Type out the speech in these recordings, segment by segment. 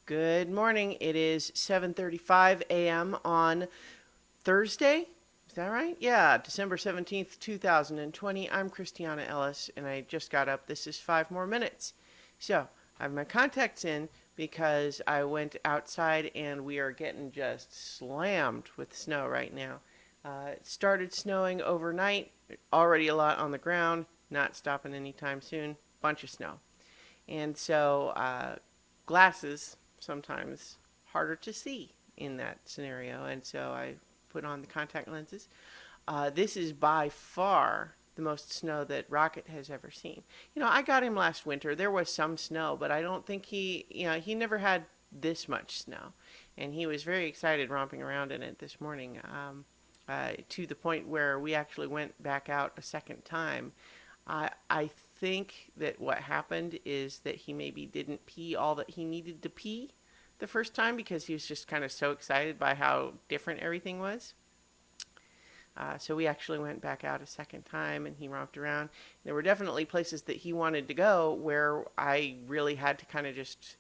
Good morning. It is 7:35 a.m. on Thursday. Is that right? Yeah, December 17th, 2020. I'm Christiana Ellis and I just got up. This is 5 more minutes. So, I have my contacts in because I went outside and we are getting just slammed with snow right now. It started snowing overnight, already a lot on the ground, not stopping anytime soon. Bunch of snow. And so glasses sometimes harder to see in that scenario. And so I put on the contact lenses. This is by far the most snow that Rocket has ever seen. I got him last winter. There was some snow, but I don't think he never had this much snow. And he was very excited romping around in it this morning, to the point where we actually went back out a second time. I think that what happened is that he maybe didn't pee all that he needed to pee the first time because he was just kind of so excited by how different everything was. So we actually went back out a second time and he romped around. There were definitely places that he wanted to go where I really had to kind of just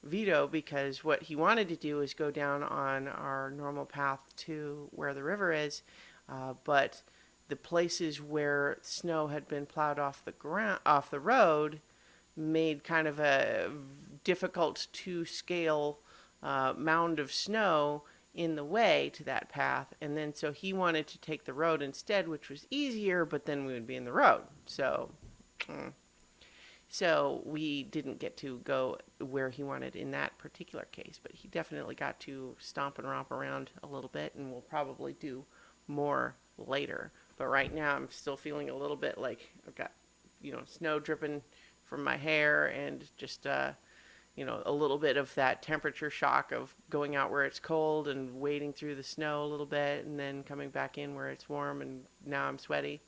veto, because what he wanted to do is go down on our normal path to where the river is, but the places where snow had been plowed off the road, made kind of a difficult to scale mound of snow in the way to that path. And then so he wanted to take the road instead, which was easier, but then we would be in the road. So we didn't get to go where he wanted in that particular case, but he definitely got to stomp and romp around a little bit, and we'll probably do more later. But right now I'm still feeling a little bit like I've got, snow dripping from my hair, and just, a little bit of that temperature shock of going out where it's cold and wading through the snow a little bit and then coming back in where it's warm, and now I'm sweaty.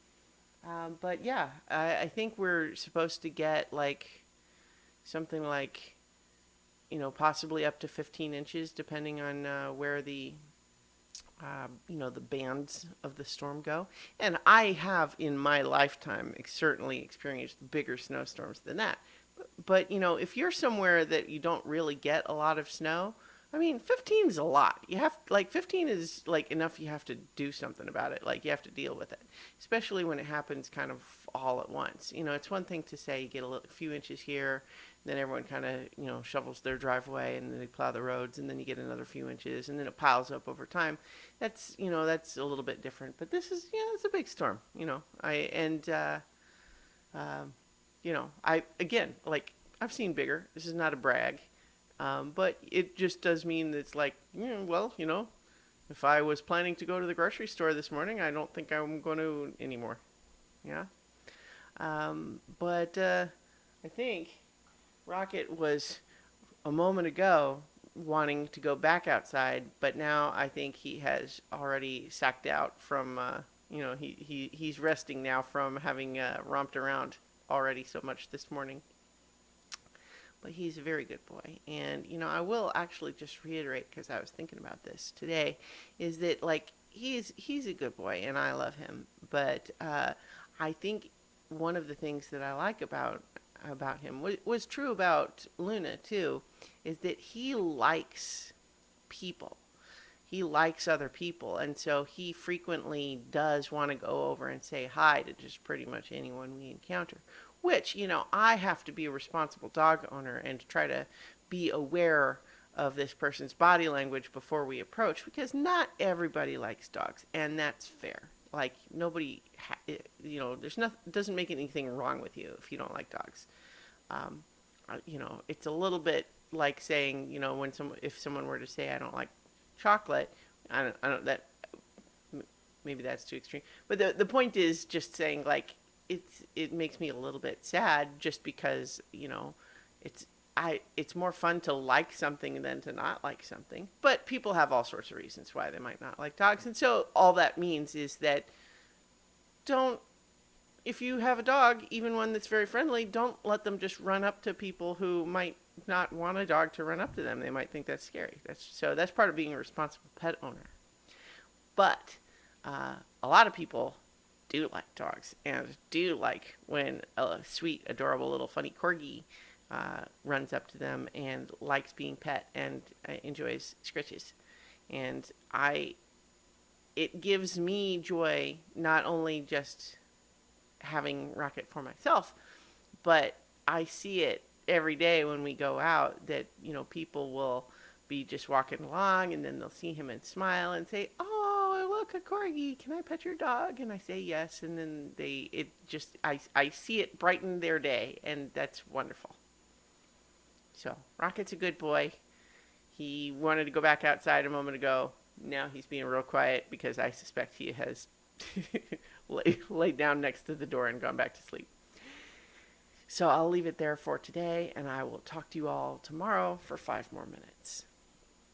But yeah, I think we're supposed to get like something like, possibly up to 15 inches depending on where the bands of the storm go. And I have in my lifetime certainly experienced bigger snowstorms than that. But, if you're somewhere that you don't really get a lot of snow, I mean, 15 is a lot. 15 is like enough you have to do something about it. Like, you have to deal with it, especially when it happens kind of all at once. It's one thing to say you get a few inches here, then everyone kind of, shovels their driveway and then they plow the roads, and then you get another few inches and then it piles up over time. That's a little bit different. But this is, it's a big storm, uh, again, like, I've seen bigger. This is not a brag. But it just does mean that it's like, if I was planning to go to the grocery store this morning, I don't think I'm going to anymore. Yeah. But I think Rocket was a moment ago wanting to go back outside, but now I think he has already sacked out from, he's resting now from having romped around already so much this morning. But he's a very good boy. And, I will actually just reiterate, because I was thinking about this today, is that, like, he's a good boy and I love him. But I think one of the things that I like about him was true about Luna, too, is that he likes people. He likes other people. And so he frequently does want to go over and say hi to just pretty much anyone we encounter. Which, I have to be a responsible dog owner and try to be aware of this person's body language before we approach, because not everybody likes dogs, and that's fair. Like, nobody, there's nothing, doesn't make anything wrong with you if you don't like dogs. It's a little bit like saying, if someone were to say, I don't like chocolate, I don't that, maybe that's too extreme. But the point is just saying, like, it makes me a little bit sad, just because, it's more fun to like something than to not like something. But people have all sorts of reasons why they might not like dogs. And so all that means is that if you have a dog, even one that's very friendly, don't let them just run up to people who might not want a dog to run up to them. They might think that's scary. That's part of being a responsible pet owner. But a lot of people do like dogs and do like when a sweet, adorable little funny corgi runs up to them and likes being pet and enjoys scritches. And it gives me joy, not only just having Rocket for myself, but I see it every day when we go out that, people will be just walking along and then they'll see him and smile and say, "Oh, look, a corgi. Can I pet your dog?" And I say yes. And then I see it brighten their day, and that's wonderful. So, Rocket's a good boy. He wanted to go back outside a moment ago. Now he's being real quiet because I suspect he has laid down next to the door and gone back to sleep. So I'll leave it there for today, and I will talk to you all tomorrow for 5 more minutes.